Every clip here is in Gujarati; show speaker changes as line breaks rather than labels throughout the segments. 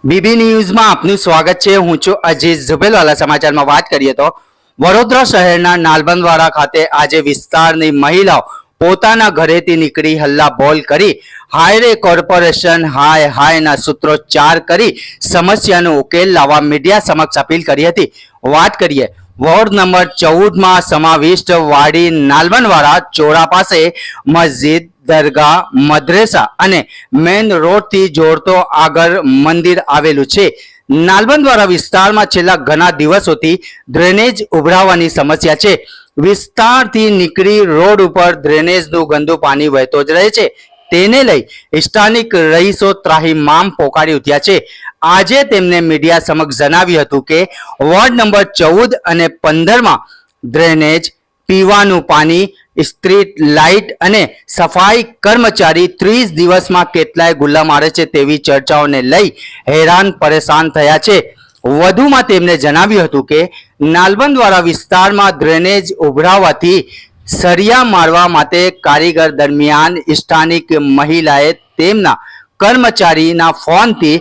બીબી ન્યૂઝમાં આપનું સ્વાગત છે। હું છું અજીત ઝુબેલવાલા। સમાચારમાં વાત કરીએ તો વડોદરા શહેરના નાલબંધવાડા ખાતે આજે વિસ્તારની મહિલાઓ પોતાના ઘરેથી નીકળી હલ્લા બોલ કરી હાયરે કોર્પોરેશન હાય હાયના સૂત્રોચ્ચાર કરી સમસ્યાનો ઉકેલ લાવવા મીડિયા સમક્ષ અપીલ કરી હતી। વાત કરીએ વોર્ડ નંબર 14 માં સમાવિષ્ટ વાડી નાલબંધવાડા ચોરા પાસે મસ્જિદ દરગાહ મદ્રેસા અને મેન રોડ થી જોડતો આગળ મંદિર આવેલું છે। નાલબંધવાડા વિસ્તારમાં છેલ્લા ઘણા દિવસોથી ડ્રેનેજ ઉભરાવાની સમસ્યા છે। વિસ્તારથી નીકળી રોડ ઉપર ડ્રેનેજનું ગંદુ પાણી વહેતો જ રહે છે। તેને લઈ સ્થાનિક રહીશો ત્રાહિમામ પોકારી ઉઠ્યા છે। આજે તેમને મીડિયા સમક્ષ જણાવ્યું હતું કે વોર્ડ નંબર 14 અને 15 માં ડ્રેનેજ પીવાનું પાણી સ્ટ્રીટ લાઇટ અને સફાઈ કર્મચારી 30 દિવસમાં કેટલાય ગુલ્લા મારે છે તેવી ચર્ચાઓને લઈ હેરાન પરેશાન થયા છે। વધુમાં તેમણે જણાવ્યું હતું કે નાલબંધવાડા વિસ્તારમાં ડ્રેનેજ ઉભરાવાથી સળિયા મારવા માટે કારીગર દરમિયાન સ્થાનિક મહિલાએ તેમના કર્મચારીના ફોનથી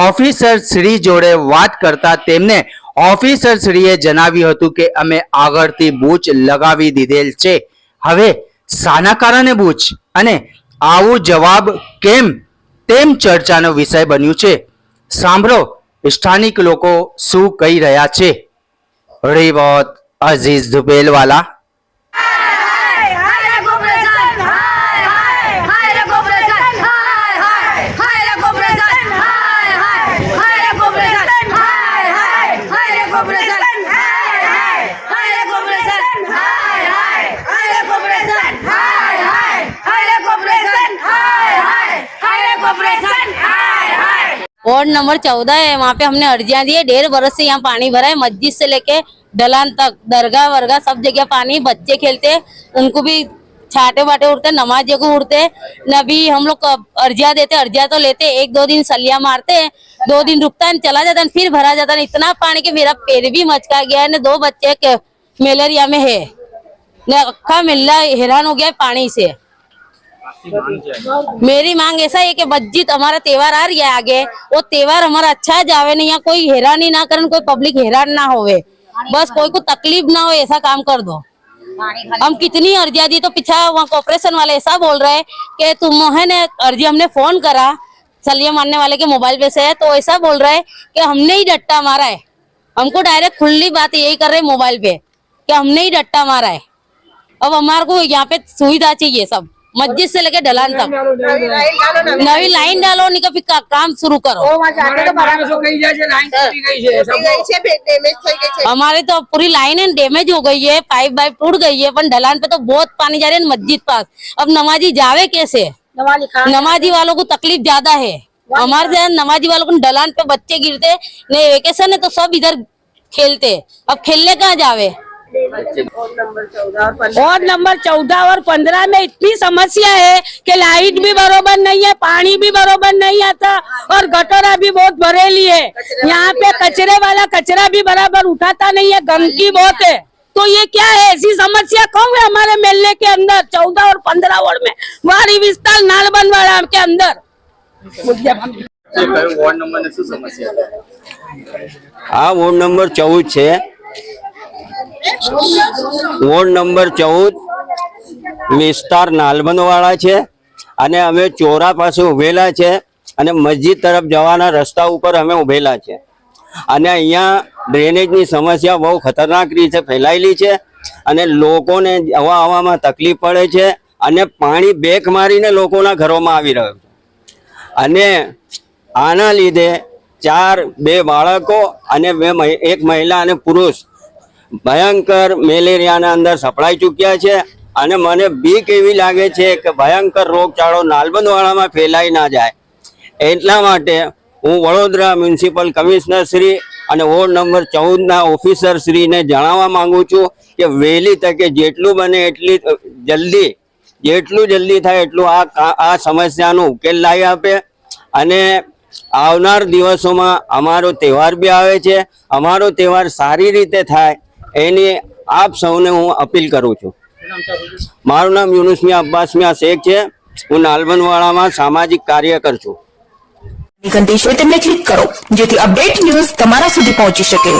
ઓફિસર શ્રી જોડે વાત કરતા તેમને ઓફિસર શ્રીએ જણાવ્યું હતું કે અમે આગળથી બૂચ લગાવી દીધેલ છે। હવે શાના કારણે બૂચ અને આવું જવાબ કેમ તેમ ચર્ચાનો વિષય બન્યું છે। સાંભળો સ્થાનિક લોકો શું કહી રહ્યા છે। Report Aziz Zubelwala.
Ward number 14 है, वहाँ पे हमने अर्जियां दी है। 1.5 बरस से यहाँ पानी भरा है, मस्जिद से लेके ढलान तक, दरगाह वर्गा सब जगह पानी। बच्चे खेलते उनको भी छाटे बाटे उड़ते, नमाजियों को उड़ते न भी हम लोग अर्जिया देते, अर्जिया तो लेते 1-2 दिन सलिया मारते, 2 दिन रुकता है चला जाता है, फिर भरा जाता है। इतना पानी के मेरा पैर भी मचका गया है। 2 बच्चे मलेरिया में है, अक्खा मिल्ला हैरान हो गया है पानी से। मेरी मांग ऐसा है कि मस्जिद हमारा त्योहार आ रही है आगे, वो त्योहार हमारा अच्छा जावे नहीं, यहाँ कोई हैरान ही ना करे, कोई पब्लिक हैरान ना होवे, बस कोई को तकलीफ ना हो, ऐसा काम कर दो। हम कितनी अर्जियां दी तो पीछा वहाँ कॉर्पोरेशन वाले ऐसा बोल रहे हैं कि तुम है ना अर्जी हमने फोन करा सलिया मारने वाले के मोबाइल पे से, तो ऐसा बोल रहे हैं कि हमने ही डट्टा मारा है। हमको डायरेक्ट खुली बात यही कर रहे हैं मोबाइल पे कि हमने ही डट्टा मारा है। अब हमारे को यहाँ पे सुविधा चाहिए, सब मस्जिद से लेके ढलान तक नई लाइन डालो, नहीं फिर काम शुरू करो। हमारे तो पूरी लाइन है डैमेज हो गई है, पाइप टूट गई है, पर ढलान पे तो बहुत पानी जा रहा है मस्जिद पास। अब नमाजी जावे कैसे? नमाजी वालों को तकलीफ ज्यादा है। हमारे नमाजी वालों को ढलान पे बच्चे गिरते नहीं, वेकेशन है तो सब इधर खेलते, अब खेलने कहाँ जावे?
वार्ड नंबर 14 और 15 में इतनी समस्या है कि लाइट भी बरोबर नहीं है, पानी भी बरोबर नहीं आता और गटोरा भी बहुत भरेली है। यहाँ पे कचरे वाला कचरा भी बराबर उठाता नहीं है, गंदगी बहुत है। तो ये क्या है? ऐसी समस्या कौन है हमारे मेले के अंदर 14 और 15 वार्ड में, वाड़ी विस्तार नालबंधवाड़ा के अंदर।
वोर्ड नंबर ने શું સમસ્યા છે?
આ વોર્ડ નંબર 14 છે। વોર્ડ નંબર 14 વિસ્તાર નાલબંધવાડા છે અને અમે ચોરા પાસે ઉભેલા છે અને મસ્જિદ તરફ જવાના રસ્તા ઉપર અમે ઉભેલા છે અને અહીંયા ડ્રેનેજની સમસ્યા બહુ ખતરનાક રીતે ફેલાયેલી છે અને લોકોને જવા આવવામાં તકલીફ પડે છે અને પાણી બેક મારીને લોકોના ઘરોમાં આવી રહ્યું છે અને આના લીધે 2 બાળકો અને 1 મહિલા અને પુરુષ ભયંકર મેલેરિયાના અંદર સપડાઈ ચૂક્યા છે અને મને બીક એવી લાગે છે કે ભયંકર રોગચાળો નાલબંધવાડામાં ફેલાઈ ના જાય। એટલા માટે હું વડોદરા મ્યુનિસિપલ કમિશનર શ્રી અને વોર્ડ નંબર 14ના ઓફિસર શ્રીને જણાવવા માંગુ છું કે વહેલી તકે જેટલું બને એટલી જલ્દી જેટલું જલ્દી થાય એટલું આ સમસ્યાનો ઉકેલ લાવી આપે અને આવનાર દિવસોમાં અમારો તહેવાર બી આવે છે, અમારો તહેવાર સારી રીતે થાય એની આપ સૌને હું અપીલ કરું છું। મારું નામ યુનુસ મિયા અબ્બાસ મિયા શેખ છે। હું નાલબંધવાડામાં સામાજિક કાર્યકર છું।
ઘંટી છે તેમને ક્લિક કરો જેથી અપડેટ ન્યૂઝ તમારા સુધી પહોંચી શકે.